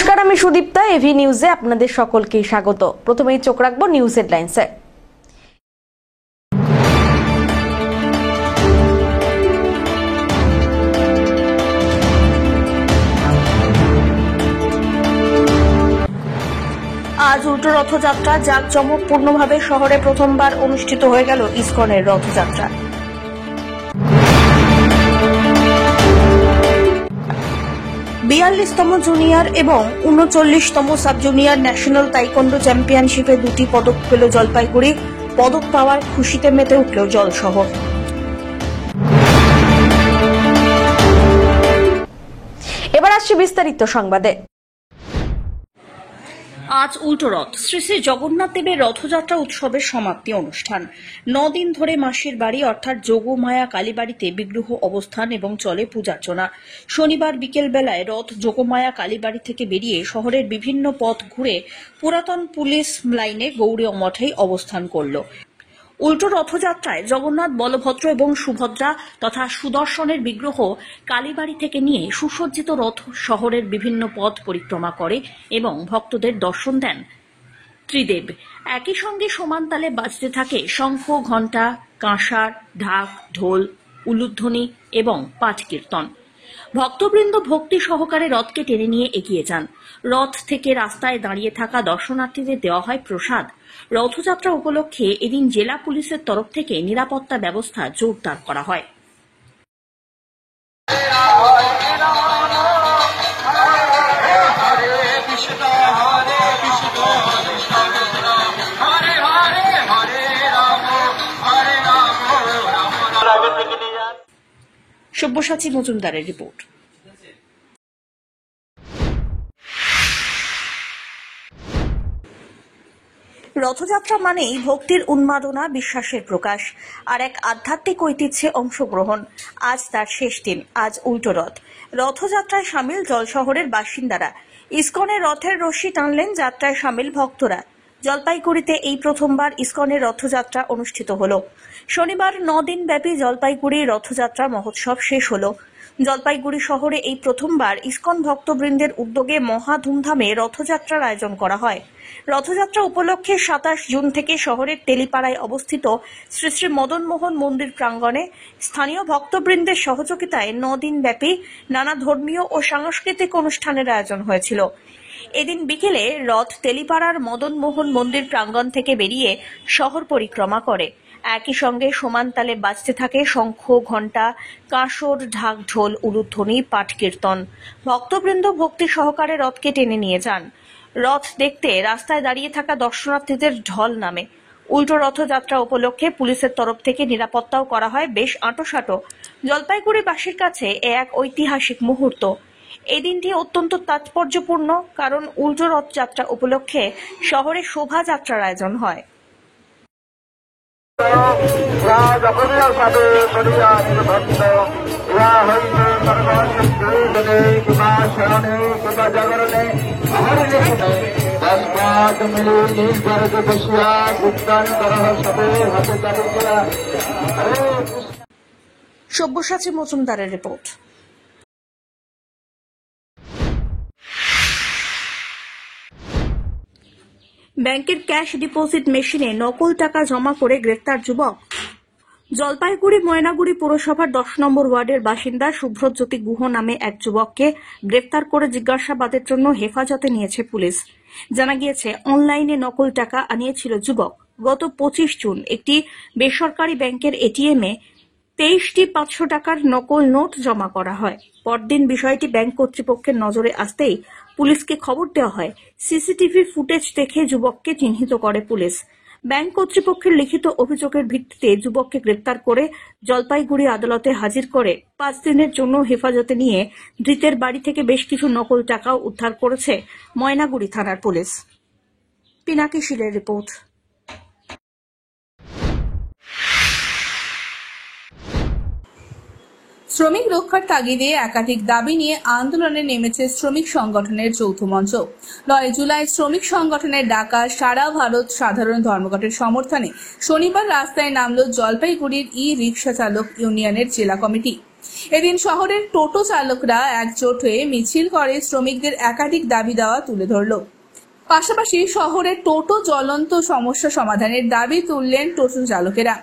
নমস্কার, আমি সুদীপ্তা। এভি নিউজে আপনাদের সকলকে স্বাগত। প্রথমেই চোখ রাখবো নিউজ হেডলাইন্সে। আজ উল্টো রথযাত্রা জাঁকজমকপূর্ণভাবে শহরে প্রথমবার অনুষ্ঠিত হয়ে গেল ইসকনের রথযাত্রা। 42তম জুনিয়র এবং 39তম সাব জুনিয়র ন্যাশনাল তাইকোন্ডো চ্যাম্পিয়নশিপে দুটি পদক পেল জলপাইগুড়ি। পদক পাওয়ার খুশিতে মেতে উঠল জলশহর। এবার আসছে বিস্তারিত সংবাদে। আজ উল্টো রথ, শ্রী শ্রী জগন্নাথ দেবের রথযাত্রা উৎসবের সমাপ্তি অনুষ্ঠান। 9 দিন ধরে মাসির বাড়ি অর্থাৎ যোগমায়া কালীবাড়িতে বিগ্রহ অবস্থান এবং চলে পূজার্চনা। শনিবার বিকেল বেলায় রথ যোগমায়া কালীবাড়ি থেকে বেরিয়ে শহরের বিভিন্ন পথ ঘুরে পুরাতন পুলিশ লাইনে গৌড়ীয় মঠে অবস্থান করল। উল্টো রথযাত্রায় জগন্নাথ, বলভদ্র এবং সুভদ্রা তথা সুদর্শনের বিগ্রহ কালীবাড়ি থেকে নিয়ে সুসজ্জিত রথ শহরের বিভিন্ন পথ পরিক্রমা করে এবং ভক্তদের দর্শন দেন ত্রিদেব। একই সঙ্গে সমান তালে বাজতে থাকে শঙ্খ, ঘণ্টা, কাঁসার, ঢাক, ঢোল, উলুধ্বনি এবং পাঠ কীর্তন। ভক্তবৃন্দ ভক্তি সহকারে রথকে টেনে নিয়ে এগিয়ে যান। রথ থেকে রাস্তায় দাঁড়িয়ে থাকা দর্শনার্থীদের দেওয়া হয় প্রসাদ। রথযাত্রা উপলক্ষে এদিন জেলা পুলিশের তরফ থেকে নিরাপত্তা ব্যবস্থা জোরদার করা হয়। সব্যসাচী মজুমদারের রিপোর্ট। রথযাত্রা মানেই ভক্তির উন্মাদনা, বিশ্বাসের প্রকাশ আর এক আধ্যাত্মিক ঐতিহ্যে অংশগ্রহণ। আজ তার শেষ দিন। আজ উল্টো রথ। রথযাত্রায় সামিল জলশহরের বাসিন্দারা। ইসকনের রথের রশি টানলেন যাত্রায় সামিল ভক্তরা। জলপাইগুড়িতে এই প্রথমবার ইসকনের রথযাত্রা অনুষ্ঠিত হল। শনিবার 9 দিন ব্যাপী জলপাইগুড়ি রথযাত্রা মহোৎসব শেষ হল। জলপাইগুড়ি শহরে এই প্রথমবার ইসকন ভক্তবৃন্দের উদ্যোগে মহা ধুমধামে রথযাত্রার আয়োজন করা হয়। রথযাত্রা উপলক্ষে 27 জুন থেকে শহরের তেলিপাড়ায় অবস্থিত শ্রী শ্রী মদন মোহন মন্দির প্রাঙ্গণে স্থানীয় ভক্তবৃন্দের সহযোগিতায় 9 দিন ব্যাপী নানা ধর্মীয় ও সাংস্কৃতিক অনুষ্ঠানের আয়োজন হয়েছিল। এদিন বিকেলে রথ তেলিপাড়ার মদন মোহন মন্দির প্রাঙ্গণ থেকে বেরিয়ে শহর পরিক্রমা করে। একই সঙ্গে সমান তালে বাজতে থাকে শঙ্খ, ঘণ্টা, কাঁসর, ঢাক, ঢোল, উলুধ্বনি, পাঠ কীর্তন। ভক্তবৃন্দ ভক্তি সহকারে রথকে টেনে নিয়ে যান। রথ দেখতে রাস্তায় দাঁড়িয়ে থাকা দর্শনার্থীদের ঢল নামে। উল্টো রথযাত্রা উপলক্ষে পুলিশের তরফ থেকে নিরাপত্তাও করা হয় বেশ আঁটোসাঁটো। জলপাইগুড়িবাসীর কাছে এ এক ঐতিহাসিক মুহূর্ত। এই দিনটি অত্যন্ত তাৎপর্যপূর্ণ, কারণ উল্টো রথযাত্রা উপলক্ষে শহরে শোভাযাত্রার আয়োজন হয়। সব্যসাচী মজুমদারের রিপোর্ট। ব্যাংকের ক্যাশ ডিপোজিট মেশিনে নকল টাকা জমা করে গ্রেফতার যুবক। জলপাইগুড়ি ময়নাগুড়ি পৌরসভার 10 নম্বর ওয়ার্ডের বাসিন্দা শুভ্রজ্যোতি গুহ নামে এক যুবককে গ্রেফতার করে জিজ্ঞাসাবাদের জন্য হেফাজতে নিয়েছে পুলিশ। জানা গিয়েছে, অনলাইনে নকল টাকা আনিয়েছিল যুবক। গত 25 জুন একটি বেসরকারি ব্যাংকের এটিএমে 23টি 500 টাকার নকল নোট জমা করা হয়। পরদিন বিষয়টি ব্যাংক কর্তৃপক্ষের নজরে আসতেই পুলিশকে খবর দেওয়া হয়। সিসিটিভি ফুটেজ দেখে যুবককে চিহ্নিত করে পুলিশ। ব্যাংক কর্তৃপক্ষের লিখিত অভিযোগের ভিত্তিতে যুবককে গ্রেপ্তার করে জলপাইগুড়ি আদালতে হাজির করে 5 দিনের জন্য হেফাজতে নিয়ে ধৃতের বাড়ি থেকে বেশ কিছু নকল টাকাও উদ্ধার করেছে ময়নাগুড়ি থানার পুলিশ। পিনাকি শীলের রিপোর্ট। শ্রমিক রক্ষার তাগিদে একাধিক দাবি নিয়ে আন্দোলনে নেমেছে শ্রমিক সংগঠনের যৌথ মঞ্চ। 9 জুলাই শ্রমিক সংগঠনের ডাকা সারা ভারত সাধারণ ধর্মঘটের সমর্থনে শনিবার রাস্তায় নামল জলপাইগুড়ির ই রিক্সা চালক ইউনিয়নের জেলা কমিটি। এদিন শহরের টোটো চালকরা একজোট হয়ে মিছিল করে শ্রমিকদের একাধিক দাবি দেওয়া তুলে ধরল। পাশাপাশি শহরের টোটো জ্বলন্ত সমস্যা সমাধানের দাবি তুললেন টোটো চালকেরা।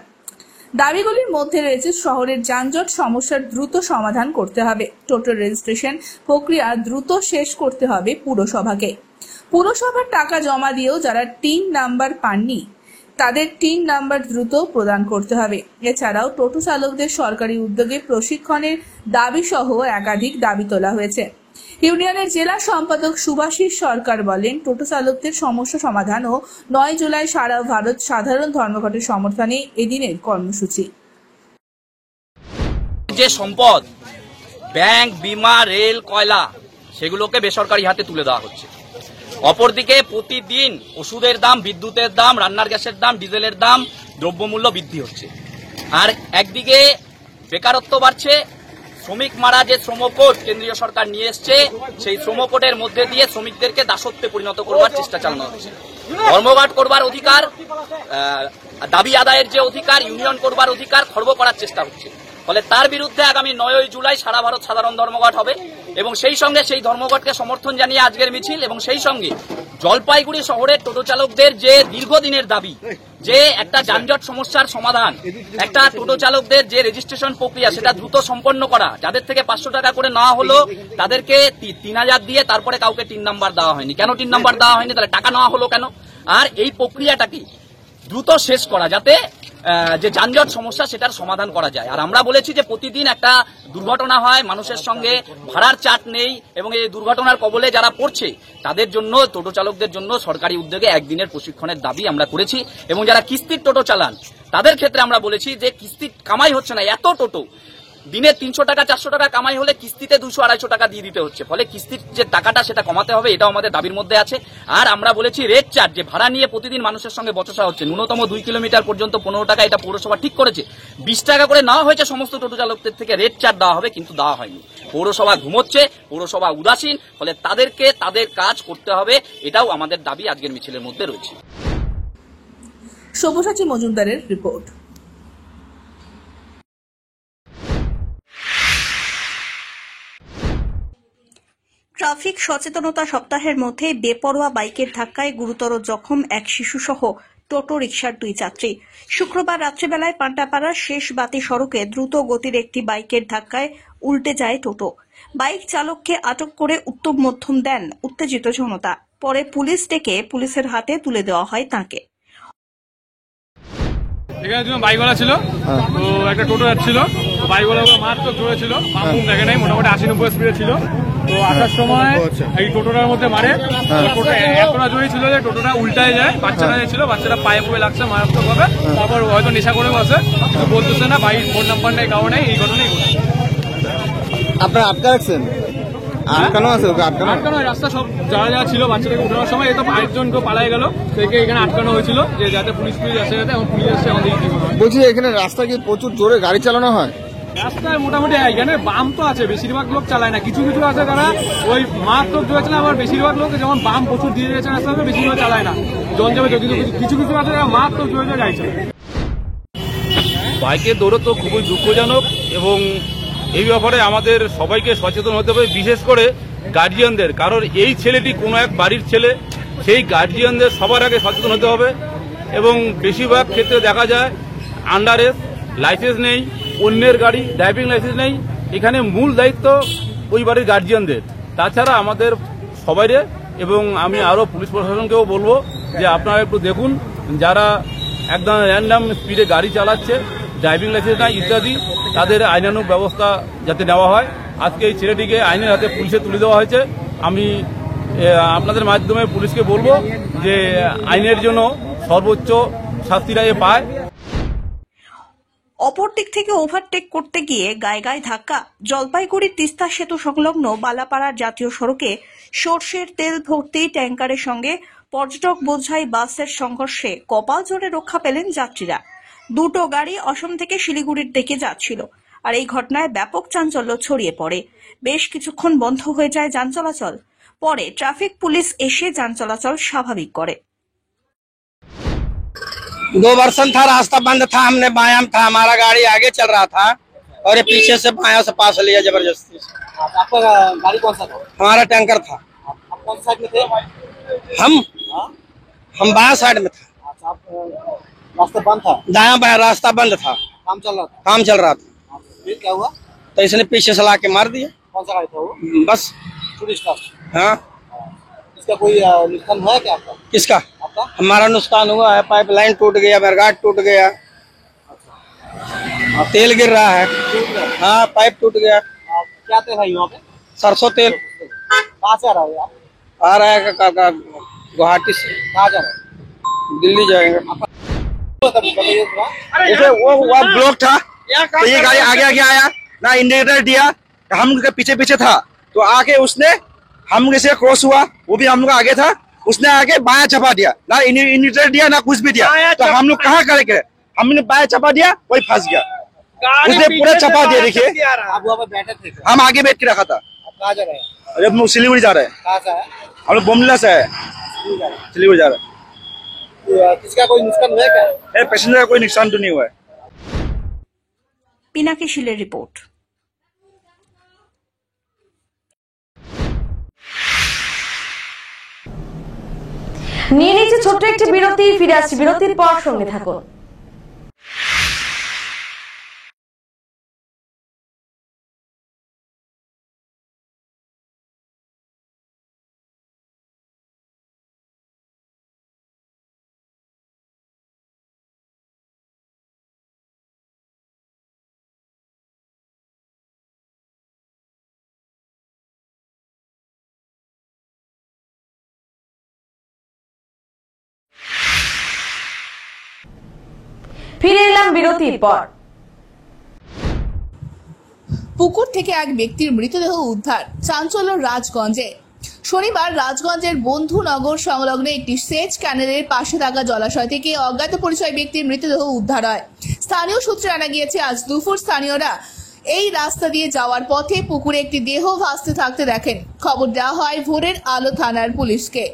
দাবিগুলির মধ্যে রয়েছে শহরের যানজট সমস্যার দ্রুত সমাধান করতে হবে, টোটো রেজিস্ট্রেশন প্রক্রিয়া দ্রুত শেষ করতে হবে পুরসভাকে, পুরসভার টাকা জমা দিয়েও যারা টিন নাম্বার পাননি তাদের টিন নাম্বার দ্রুত প্রদান করতে হবে। এছাড়াও টোটো চালকদের সরকারি উদ্যোগে প্রশিক্ষণের দাবি সহ একাধিক দাবি তোলা হয়েছে। ইউনিয়নের জেলা সম্পাদক সুভাষিস সরকার বলেন, টোটো চালকদের সমস্যা সমাধান ও 9 জুলাই সারা ভারত সাধারণ ধর্মঘটের সমর্থনে এদিনের কর্মসূচি। যে সম্পদ ব্যাংক, বিমা, রেল, কয়লা সেগুলোকে বেসরকারি হাতে তুলে দেওয়া হচ্ছে। অপরদিকে প্রতিদিন ওষুধের দাম, বিদ্যুতের দাম, রান্নার গ্যাসের দাম, ডিজেলের দাম, দ্রব্যমূল্য বৃদ্ধি হচ্ছে। আর একদিকে বেকারত্ব বাড়ছে। শ্রমিক মারা যে শ্রমকোড কেন্দ্রীয় সরকার নিয়ে এসছে, সেই শ্রমকোডের মধ্যে দিয়ে শ্রমিকদেরকে দাসত্বে পরিণত করবার চেষ্টা চালানো হচ্ছে। ধর্মঘট করবার অধিকার, দাবি আদায়ের যে অধিকার, ইউনিয়ন করবার অধিকার খর্ব করার চেষ্টা হচ্ছে। ফলে তার বিরুদ্ধে আগামী 9 জুলাই সারা ভারত সাধারণ ধর্মঘট হবে এবং সেই সঙ্গে সেই ধর্মঘটকে সমর্থন জানিয়ে আজকের মিছিল এবং সেই সঙ্গে জলপাইগুড়ি শহরের টোটো চালকদের যে দীর্ঘদিনের দাবি, যে একটা যানজট সমস্যার সমাধান, একটা টোটো চালকদের যে রেজিস্ট্রেশন প্রক্রিয়া সেটা দ্রুত সম্পন্ন করা, যাদের থেকে 500 টাকা করে নেওয়া হলো তাদেরকে 3000 দিয়ে তারপরে কাউকে টিন নাম্বার দেওয়া হয়নি। কেন টিন নাম্বার দেওয়া হয়নি, তাহলে টাকা নেওয়া হলো কেন? আর এই প্রক্রিয়াটাকে দ্রুত শেষ করা, যাতে যে যানজট সমস্যা সেটার সমাধান করা যায়। আর আমরা বলেছি যে প্রতিদিন একটা দুর্ঘটনা হয়, মানুষের সঙ্গে ভাড়ার চার্ট নেই এবং এই দুর্ঘটনার কবলে যারা পড়ছে তাদের জন্য, টোটো চালকদের জন্য সরকারি উদ্যোগে একদিনের প্রশিক্ষণের দাবি আমরা করেছি। এবং যারা কিস্তির টোটো চালান তাদের ক্ষেত্রে আমরা বলেছি যে কিস্তির কামাই হচ্ছে না, এত টোটো দিনে 300 টাকা 400 টাকা কামাই হলে কিস্তিতে 200-250 টাকা দিয়ে দিতে হচ্ছে। ফলে কিস্তির যে টাকাটা সেটা কমাতে হবে, এটাও আমাদের দাবির মধ্যে আছে। আর আমরা বলেছি রেট চার্জ, যে ভাড়া নিয়ে প্রতিদিন মানুষের সঙ্গে বচসা হচ্ছে, ন্যূনতম 2 কিলোমিটার পর্যন্ত 15 টাকা, এটা পৌরসভা ঠিক করেছে। 20 টাকা করে নেওয়া হয়েছে সমস্ত টোটো চালকদের থেকে, রেট চার্জ দেওয়া হবে, কিন্তু দেওয়া হয়নি। পৌরসভা ঘুমোচ্ছে, পৌরসভা উদাসীন। ফলে তাদেরকে তাদের কাজ করতে হবে, এটাও আমাদের দাবি আজকের মিছিলের মধ্যে রয়েছে। সব্যসাচী মজুমদারের রিপোর্ট। ট্রাফিক সচেতনতা সপ্তাহের মধ্যে বেপরোয়া বাইকের ধাক্কায় গুরুতর জখম এক শিশুসহ টোটো রিকশার 2 যাত্রী। শুক্রবার রাত্রিবেলায় পান্টাপাড়ার শেষ বাতি সড়কে দ্রুত গতির একটি বাইকের ধাক্কায় উল্টে যায় টোটো। বাইক চালককে আটক করে উত্তম মধ্যম দেন উত্তেজিত জনতা। পরে পুলিশ ডেকে পুলিশের হাতে তুলে দেওয়া হয় তাঁকে। এখানে দুজন বাইকওয়ালা ছিল, তো একটা টোটো যাচ্ছিল, বাইকওয়ালা মারাত্মক জোরে ছিল, বাম দেখে নাই, মোটামুটি 80-90 স্পিডে ছিল। তো আসার সময় এই টোটোটার মধ্যে মারে, টোটো এতটা জোরে ছিল যে টোটোটা উল্টায় যায়। বাচ্চারা ছিল, বাচ্চাটা পায়ে পুয়ে লাগছে মারাত্মক ভাবে। তারপর হয়তো নেশা করে বসে, কিছু বলতেছে না, বাইক ফোন নাম্বার নেই, কারণে এই ঘটনাই ঘটছে। আপনারা আটকা রাখছেন? আটকানো আছে, আটকানো রাস্তা সব যারা যারা ছিল বাচ্চাটাকে উঠানোর সময়, এই তো আরেকজন কেউ পালাই গেল, থেকে এখানে আটকানো হয়েছিল যে যাতে পুলিশ আসে, যাতে এখন পুলিশ আসছে আমাদের। বলছি এখানে রাস্তা কি প্রচুর জোরে গাড়ি চালানো হয়? রাস্তায় মোটামুটি এখানে বাম তো আছে, বেশিরভাগ লোক চালায় না, কিছু কিছু আছে যারা ওই মারাত্মক জোরে চালায়। আবার বেশিরভাগ লোক যেমন বাম প্রচুর দিয়ে দিয়েছে রাস্তা, বেশিরভাগ চালায় না, জল যাবে। কিছু কিছু আছে যারা মারাত্মক জোরে জোরে গাড়ি চালায়। বাইকের দৌড় তো খুবই দুঃখজনক এবং এই ব্যাপারে আমাদের সবাইকে সচেতন হতে হবে, বিশেষ করে গার্জিয়ানদের। কারণ এই ছেলেটি কোনো এক বাড়ির ছেলে, সেই গার্জিয়ানদের সবার আগে সচেতন হতে হবে। এবং বেশিরভাগ ক্ষেত্রে দেখা যায় আন্ডার এজ, লাইসেন্স নেই, অন্যের গাড়ি, ড্রাইভিং লাইসেন্স নেই। এখানে মূল দায়িত্ব ওই বাড়ির গার্জিয়ানদের। তাছাড়া আমাদের সবাইরে, এবং আমি আরও পুলিশ প্রশাসনকেও বলবো যে আপনারা একটু দেখুন, যারা একদম র্যান্ডাম স্পিডে গাড়ি চালাচ্ছে, ড্রাইভিং লাইসেন্স নাই ইত্যাদি, তাদের আইনানুগ ব্যবস্থা যাতে নেওয়া হয়। আজকে এই ছেলেটিকে আইনের হাতে পুলিশে তুলে দেওয়া হয়েছে। আমি আপনাদের মাধ্যমে পুলিশকে বলবো যে আইনের জন্য সর্বোচ্চ শাস্তিটা পায়। অপর দিক থেকে ওভারটেক করতে গিয়ে গায়ে গায়ে ধাক্কা। জলপাইগুড়ির তিস্তা সেতু সংলগ্ন বালাপাড়ার জাতীয় সড়কে সর্ষের তেল ভর্তি ট্যাঙ্কারের সঙ্গে পর্যটক বোঝাই বাসের সংঘর্ষে কপাল জোরে রক্ষা পেলেন যাত্রীরা। দুটো গাড়ি অসম থেকে শিলিগুড়ির দিকে যাচ্ছিল, আর এই ঘটনায় ব্যাপক চাঞ্চল্য ছড়িয়ে পড়ে। বেশ কিছুক্ষণ বন্ধ হয়ে যায় যান চলাচল। পরে ট্রাফিক পুলিশ এসে যান চলাচল স্বাভাবিক করে। 2 वर्षन था, रास्ता बंद था, हमने बायां था, हमारा गाड़ी आगे चल रहा था और ये पीछे से बाया से पास लिया जबरदस्ती से। आपका गाड़ी कौन सा था? हमारा टैंकर था। आप कौन साइड में थे? हम बाया साइड में था। अच्छा, आप रास्ता बंद था? दाया बाया रास्ता बंद था, काम चल रहा था? काम चल रहा था। फिर क्या हुआ? तो इसने पीछे से ला के मार दिया। कौन सा गाड़ी था वो? बस। टूरिस्ट का? हाँ। इसका कोई नुकसान हुआ है क्या आपका? किसका? आपका? हमारा नुकसान हुआ है, पाइपलाइन टूट गया, बरगाट टूट गया, तेल गिर रहा है। हाँ, पाइप टूट गया। क्या तेल है यहाँ पे? सरसों तेल। कहाँ से आ रहा है आप? आ रहा है गुवाहाटी से। कहाँ जा रहा है? दिल्ली जाएंगे। बताइए थोड़ा। जैसे वो ब्लॉक था, तो ये गाड़ी आगे आगे आया ना, इंडिकेटर दिया, हम उनके पीछे पीछे था, तो आके उसने हम से क्रॉस हुआ, वो भी हम लोग आगे था, उसने आके बाया चपा दिया, ना इंडिकेटर दिया ना कुछ भी दिया, तो हम लोग कहाँ करेंगे? हमने बाया चपा दिया, वही फंस गया, उसने पूरा चपा दिया। देखिए आप वहाँ पे बैठे थे? हम आगे बैठ के रखा था। आप कहाँ जा रहे हैं? अरे हम लोग सिलीगुड़ी जा रहे हैं। कहाँ से है? हम लोग बोमला से है, सिलीगुड़ी जा रहे हैं। किसका कोई नुकसान हुआ है क्या? पैसेंजर का कोई नुकसान तो नहीं हुआ है। পিনাকি শিলের রিপোর্ট। নিয়ে নিচ্ছে ছোট্ট একটি বিরতি, ফিরে আসছি বিরতির পর, সঙ্গে থাকুন। ফিরে এলাম বিরতির পর। পুকুর থেকে এক ব্যক্তির মৃতদেহ উদ্ধার, চাঞ্চল্য রাজগঞ্জে। শনিবার রাজগঞ্জের বন্ধুনগর সংলগ্ন একটি সেচ ক্যানেলের পাশে থাকা জলাশয় থেকে অজ্ঞাত পরিচয় ব্যক্তির মৃতদেহ উদ্ধার হয়। স্থানীয় সূত্রে জানা গিয়েছে, আজ দুপুর স্থানীয়রা এই রাস্তা দিয়ে যাওয়ার পথে পুকুরে একটি দেহ ভাসতে থাকতে দেখেন। খবর দেওয়া হয় ভোরের আলো থানার পুলিশকে।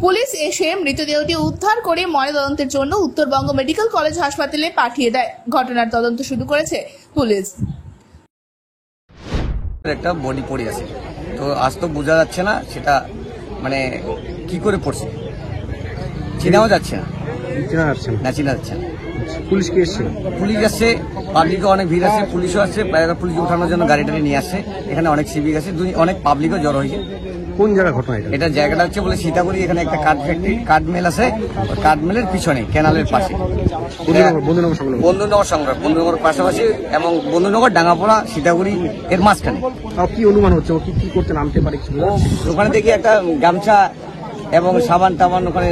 পুলিশ এসে মৃতদেহটি উদ্ধার করে ময়নাতদন্তের জন্য উত্তরবঙ্গ মেডিকেল কলেজ হাসপাতালে পাঠিয়ে দেয়। ঘটনার তদন্ত শুরু করেছে পুলিশ। একটা বডি পড়ে আছে, তো আজ তো বোঝা যাচ্ছে না সেটা মানে কি করে পড়ছে, চেনাও যাচ্ছে না, চেনা যাচ্ছে না। পুলিশ কি এসছে? পুলিশ আসছে, পাবলিকও অনেক ভিড় আছে, পুলিশও আসছে, পুলিশ ওঠানোর জন্য গাড়ি টাড়ি নিয়ে আসছে। এখানে অনেক সিভিক আছে, অনেক পাবলিকও জড়ো হয়েছে। কোন জায়গা ঘটনা এটা? জায়গাটা হচ্ছে বলে সীতাকুড়ি, এখানে একটা কাঠ ফ্যাক্টরি, কাঠ মিল আছে, কাঠ মিলের পিছনে ক্যানালের পাশে বন্ধুনগর সংগ্রাম, বন্ধুনগর পাশাপাশি এবং বন্ধুনগর ডাঙ্গাপোড়া সীতাকুড়ি এর মাঝখানে। কি অনুমান হচ্ছে ও কি করতে নামতে পারে? ওখানে দেখি একটা গামছা এবং সাবান টাবান ওখানে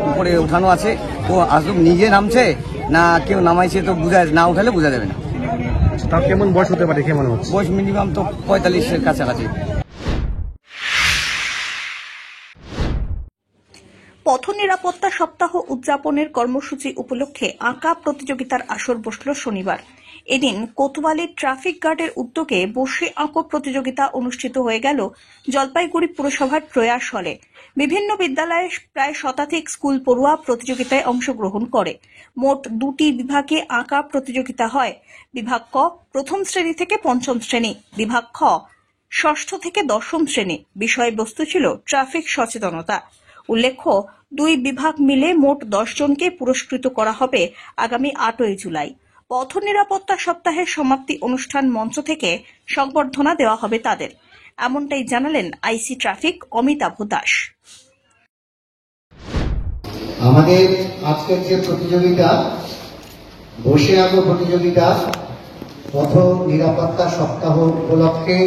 উপরে উঠানো আছে, তো আসলে নিজে নামছে না কেউ নামাইছে, তো বোঝা না উঠালে বোঝা যাবে না। তার কেমন বয়স হতে পারে? কেমন হচ্ছে বয়স? মিনিমাম তো 45-এর কাছাকাছি। পথ নিরাপত্তা সপ্তাহ উদযাপনের কর্মসূচি উপলক্ষে আঁকা প্রতিযোগিতার আসর বসল শনিবার। এদিন কোতোয়ালি ট্রাফিক গার্ডের উদ্যোগে বসে আঁকো প্রতিযোগিতা অনুষ্ঠিত হয়ে গেল জলপাইগুড়ি পুরসভার প্রয়াস হলে। বিভিন্ন বিদ্যালয়ের প্রায় শতাধিক স্কুল পড়ুয়া প্রতিযোগিতায় অংশগ্রহণ করে। মোট 2টি বিভাগে আঁকা প্রতিযোগিতা হয়। বিভাগ ক প্রথম শ্রেণী থেকে পঞ্চম শ্রেণী, বিভাগ খ ষষ্ঠ থেকে দশম শ্রেণী। বিষয়বস্তু ছিল ট্রাফিক সচেতনতা। উল্লেখ্য, 2 বিভাগ মিলে মোট 10 জনকে পুরস্কৃত করা হবে আগামী 8ই জুলাই। পথ নিরাপত্তা সপ্তাহের সমাপ্তি অনুষ্ঠান মঞ্চ থেকে সংবর্ধনা দেওয়া হবে তাদের, এমনটাই জানালেন আইসি ট্রাফিক অমিতাভ দাস। আমাদের আজকের যে প্রতিযোগিতা, বসে আঁকো প্রতিযোগিতা, পথ নিরাপত্তা সপ্তাহ উপলক্ষে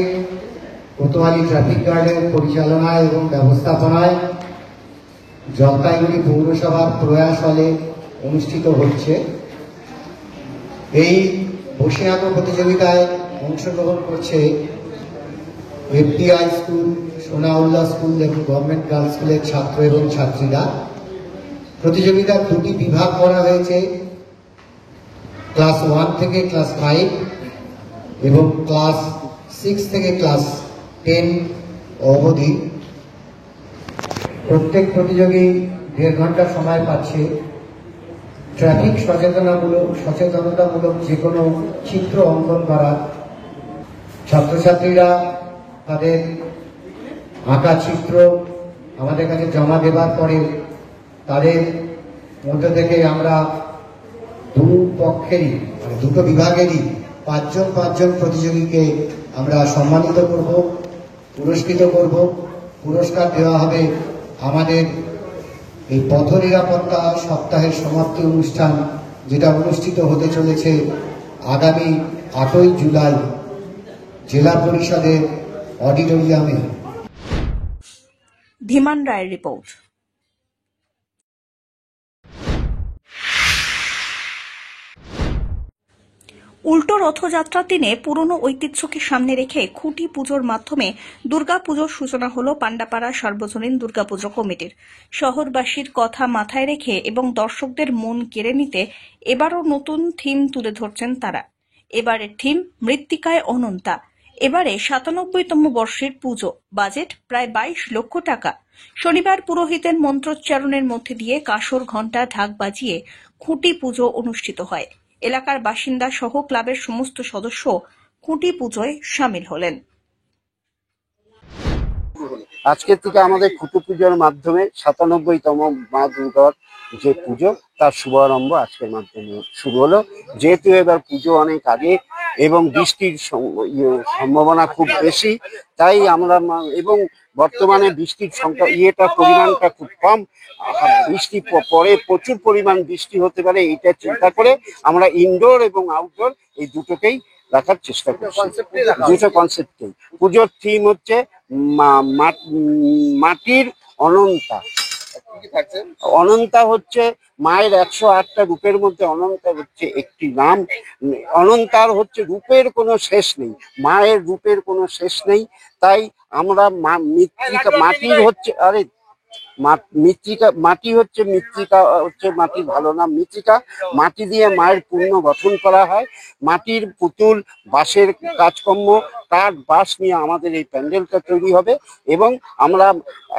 কোতোয়ালি ট্রাফিক গার্ডের পরিচালনায় এবং ব্যবস্থাপনায় জলপাইগুড়ি পৌরসভার প্রয়াস হলে অনুষ্ঠিত হচ্ছে। এই বসে আঁকো প্রতিযোগিতায় অংশগ্রহণ করছে এফটিআই স্কুল, সোনাউল্লাহ স্কুল এবং গভর্নমেন্ট গার্লস স্কুলের ছাত্র এবং ছাত্রীরা। প্রতিযোগিতার 2টি বিভাগ করা হয়েছে, ক্লাস 1 থেকে ক্লাস 5 এবং ক্লাস 6 থেকে ক্লাস 10 অবধি। প্রত্যেক প্রতিযোগী 1.5 ঘন্টা সময় পাচ্ছে। ট্রাফিক সচেতনতামূলক যে কোনো চিত্র অঙ্কন করার ছাত্রছাত্রীরা তাদের আঁকা চিত্র আমাদের কাছে জমা দেবার পরে তাদের মধ্যে থেকে আমরা দুপক্ষেরই মানে দুটো বিভাগেরই পাঁচজন প্রতিযোগীকে আমরা সম্মানিত করব, পুরস্কৃত করব। পুরস্কার দেওয়া হবে আমাদের এই পথ নিরাপত্তা সপ্তাহের সমাপ্তি অনুষ্ঠান, যেটা অনুষ্ঠিত হতে চলেছে আগামী 8ই জুলাই জেলা পরিষদের অডিটোরিয়ামে। ধীমান রায়ের রিপোর্ট। উল্টো রথযাত্রার দিনে পুরনো ঐতিহ্যকে সামনে রেখে খুঁটি পুজোর মাধ্যমে দুর্গাপুজোর সূচনা হল পান্ডাপাড়া সার্বজনীন দুর্গাপুজো কমিটির। শহরবাসীর কথা মাথায় রেখে এবং দর্শকদের মন কেড়ে নিতে এবারও নতুন থিম তুলে ধরছেন তারা। এবারের থিম মৃত্তিকায় অনন্তা। এবারে ৯৭তম বর্ষের পুজো, বাজেট প্রায় ২২ লক্ষ টাকা। শনিবার পুরোহিতের মন্ত্রোচ্চারণের মধ্যে দিয়ে কাঁসর ঘণ্টা ঢাক বাজিয়ে খুঁটি পুজো অনুষ্ঠিত হয়। এলাকার বাসিন্দা সহ ক্লাবের সমস্ত সদস্য খুঁটি পুজোয় সামিল হলেন। আজকের থেকে আমাদের খুঁটি পুজোর মাধ্যমে ৯৭তম মা দুর্গার যে পুজো তার শুভারম্ভ আজকের মাধ্যমে শুরু হলো। যেহেতু এবার পুজো অনেক আগে এবং বৃষ্টির সম্ভাবনা খুব বেশি, তাই আমরা এবং বর্তমানে বৃষ্টির পরিমাণটা খুব কম, বৃষ্টি পরে প্রচুর পরিমাণ বৃষ্টি হতে পারে, এইটা চিন্তা করে আমরা ইনডোর এবং আউটডোর এই দুটোকেই রাখার চেষ্টা করছি। দুটো কনসেপ্টে পুজোর থিম হচ্ছে মাটির অনন্তা। অনন্তা হচ্ছে মায়ের ১০৮টা রূপের মধ্যে অনন্তা হচ্ছে একটি নাম। অনন্তার হচ্ছে রূপের কোনো শেষ নেই, মায়ের রূপের কোনো শেষ নেই। তাই আমরা মাটির হচ্ছে মৃত্তিকা হচ্ছে মাটির ভালো নাম। মৃত্তিকা মাটি দিয়ে মায়ের পূর্ণ গঠন করা হয়। মাটির পুতুল, বাঁশের কাজকর্ম, কাঠ, বাঁশ নিয়ে আমাদের এই প্যান্ডেলটা তৈরি হবে এবং আমরা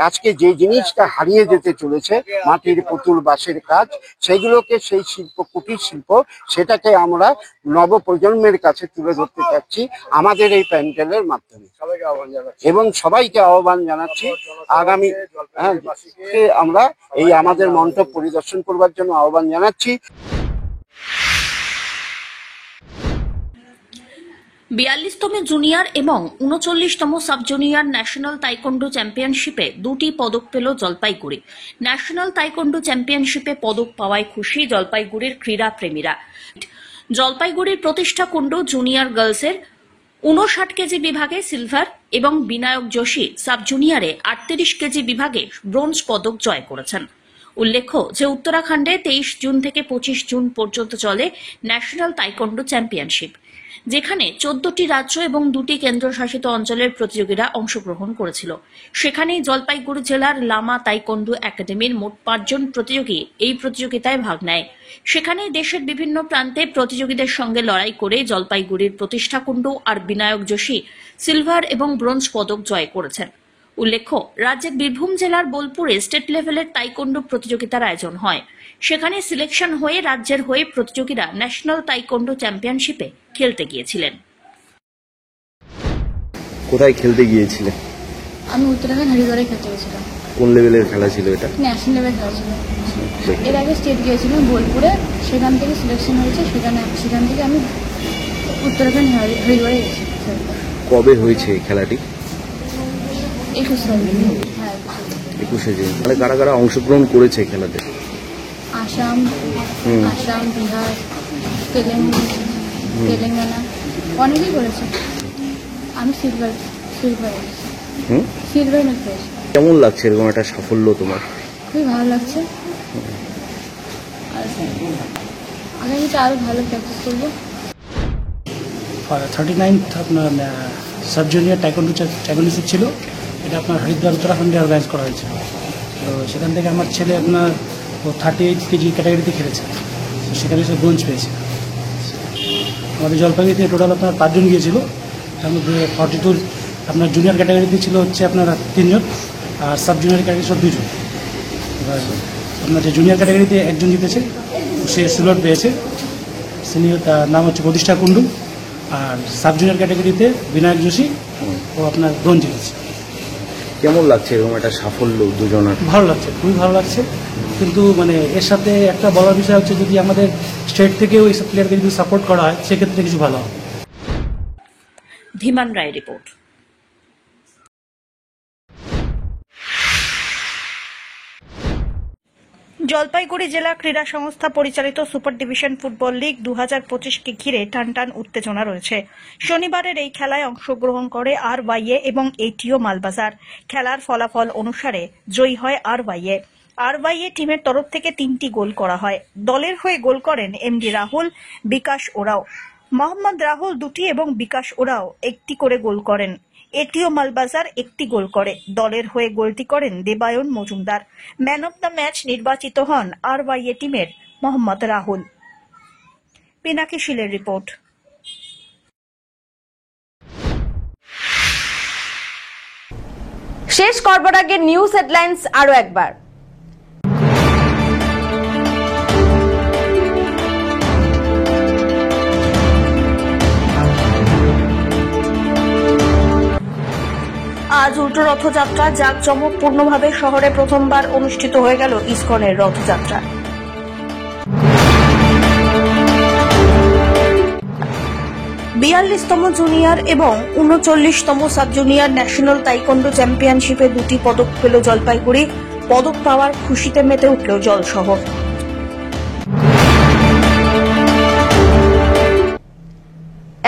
আজকে যে জিনিসটা হারিয়ে যেতে চলেছে মাটির পুতুল, বাঁশের কাজ, সেগুলোকে সেই শিল্প, কুটির শিল্প, সেটাকে আমরা নবপ্রজন্মের কাছে তুলে ধরতে চাচ্ছি আমাদের এই প্যান্ডেলের মাধ্যমে এবং সবাইকে আহ্বান জানাচ্ছি আগামী আমরা এই আমাদের মণ্ডপ পরিদর্শন করবার জন্য আহ্বান জানাচ্ছি। ৪২তম জুনিয়র এবং ৩৯তম সাব জুনিয়র ন্যাশনাল তাইকোন্ডো চ্যাম্পিয়নশিপে ২টি পদক পেল জলপাইগুড়ি। ন্যাশনাল তাইকোন্ডো চ্যাম্পিয়নশিপে পদক পাওয়ায় খুশি জলপাইগুড়ির ক্রীড়া প্রেমীরা। জলপাইগুড়ির প্রতিষ্ঠা কুণ্ডু জুনিয়র গার্লসের ৫৯ কেজি বিভাগে সিলভার এবং বিনায়ক যোশী সাব জুনিয়রে ৩৮ কেজি বিভাগে ব্রোঞ্জ পদক জয় করেছেন। উল্লেখ্য যে উত্তরাখণ্ডে ২৩ জুন থেকে ২৫ জুন পর্যন্ত চলে ন্যাশনাল তাইকোন্ডো চ্যাম্পিয়নশিপ, যেখানে ১৪টি রাজ্য এবং ২টি কেন্দ্রশাসিত অঞ্চলের প্রতিযোগীরা অংশগ্রহণ করেছিল। সেখানেই জলপাইগুড়ি জেলার লামা তাইকোন্ডো একাডেমির মোট ৫ জন প্রতিযোগী এই প্রতিযোগিতায় ভাগ নেয়। সেখানে দেশের বিভিন্ন প্রান্তে প্রতিযোগীদের সঙ্গে লড়াই করে জলপাইগুড়ির প্রতিষ্ঠা কুণ্ডু আর বিনায়ক যোশী সিলভার এবং ব্রোঞ্জ পদক জয় করেছেন। উল্লেখ্য রাজ্যের বীরভূম জেলার বোলপুরে স্টেট লেভেলের তাইকোন্ডো প্রতিযোগিতার আয়োজন হয়। সেখানে সিলেকশন হয়ে রাজ্যের হয়ে প্রতিযোগীরা ন্যাশনাল তাইকোন্ডো চ্যাম্পিয়নশিপে খেলতে গিয়েছিলেন। কোথায় খেলতে গিয়েছিলে? আমি উত্তরাখণ্ড হরিদ্বারে খেলতে গেছিলাম। কোন লেভেলের খেলা ছিল এটা? ন্যাশনাল লেভেল খেলা ছিল। এর আগে স্টেট গিয়েছিলাম বোলপুরে, সেখান থেকে সিলেকশন হয়েছে, সেখান থেকে আমি উত্তরাখণ্ড হরিদ্বারে গেছি। কবে হয়েছে এই খেলাটি? ২১ তারিখ। হ্যাঁ, ২১শে জুন। তাহলে কারা কারা অংশগ্রহণ করেছে খেলাতে? আসাম, বিহার, তেলেঙ্গানা অনেকেই করেছে। আমি সিলভার মেডেল পেয়েছি। কেমন লাগছে এরকম একটা সাফল্য তোমার? খুবই ভালো লাগছে। আগামীতে আরো ভালো প্র্যাকটিস করবো। 39th আপনার সাব জুনিয়র টাইকোন্ডো চ্যাম্পিয়নশিপ ছিল, এটা আপনার হরিদ্বার উত্তরাখণ্ডে অর্গানাইজ করা হয়েছে। তো সেখান থেকে আমার ছেলে আপনার 38 কেজি ক্যাটাগরিতে খেলেছে, তো সেখানে সে ব্রোঞ্জ পেয়েছে। আমাদের জলপাইগুড়িতে টোটাল আপনার ৫ জন গিয়েছিল, তার মধ্যে 42 আপনার জুনিয়র ক্যাটাগরিতে ছিল হচ্ছে আপনার 3 জন, আর সাব জুনিয়র ক্যাটাগরি সব 2 জন। এবার আপনার যে জুনিয়র ক্যাটাগরিতে 1 জন জিতেছে, সে সিলভার পেয়েছে। সিনিয়র তার নাম হচ্ছে প্রতিষ্ঠা কুণ্ডু, আর সাব জুনিয়র ক্যাটাগরিতে বিনায়ক যোশী ও আপনার ব্রোঞ্জ জিতেছে। কেমন লাগছে এরকম একটা সাফল্য দুজনের? ভালো লাগছে, খুবই ভালো লাগছে। কিন্তু মানে এর সাথে একটা বড় বিষয় হচ্ছে যদি আমাদের স্টেট থেকে ওই প্লেয়ারকে যদি সাপোর্ট করা হয় সেক্ষেত্রে কিছু ভালো হবে। ধীমান রায় রিপোর্ট। জলপাইগুড়ি জেলা ক্রীড়া সংস্থা পরিচালিত সুপার ডিভিশন ফুটবল লিগ 2025কে ঘিরে টানটান উত্তেজনা রয়েছে। শনিবারের এই খেলায় অংশগ্রহণ করে RYA এবং ATO মালবাজার। খেলার ফলাফল অনুসারে জয়ী হয় RYA টিমের তরফ থেকে 3টি গোল করা হয়। দলের হয়ে গোল করেন MD রাহুল, বিকাশ ওরাও। মোহাম্মদ রাহুল 2টি এবং বিকাশ ওরাও 1টি করে গোল করেন। ATO মালবাজার 1টি গোল করে। দলের হয়ে গোলটি করেন Debayan Majumdar. Man of the match নির্বাচিত হন RYA টিমের মোহাম্মদ রাহুল। পিনাকি শীলের রিপোর্ট। শেষ করবার আগে নিউজ হেডলাইন্স আরো একবার। আজ উল্টো রথযাত্রা জাঁকজমকপূর্ণভাবে শহরে প্রথমবার অনুষ্ঠিত হয়ে গেল ইসকনের রথযাত্রা। 42তম জুনিয়র এবং 39তম সাব জুনিয়র ন্যাশনাল তাইকোন্ডো চ্যাম্পিয়নশিপে 2টি পদক পেল জলপাইগুড়ি। পদক পাওয়ার খুশিতে মেতে উঠল জলশহর।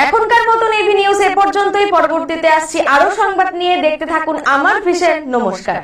এখনকার মতন এভি নিউজ এ পর্যন্তই। পরবর্তীতে আসছি আরো সংবাদ নিয়ে। দেখতে থাকুন আমার ভিশন। নমস্কার।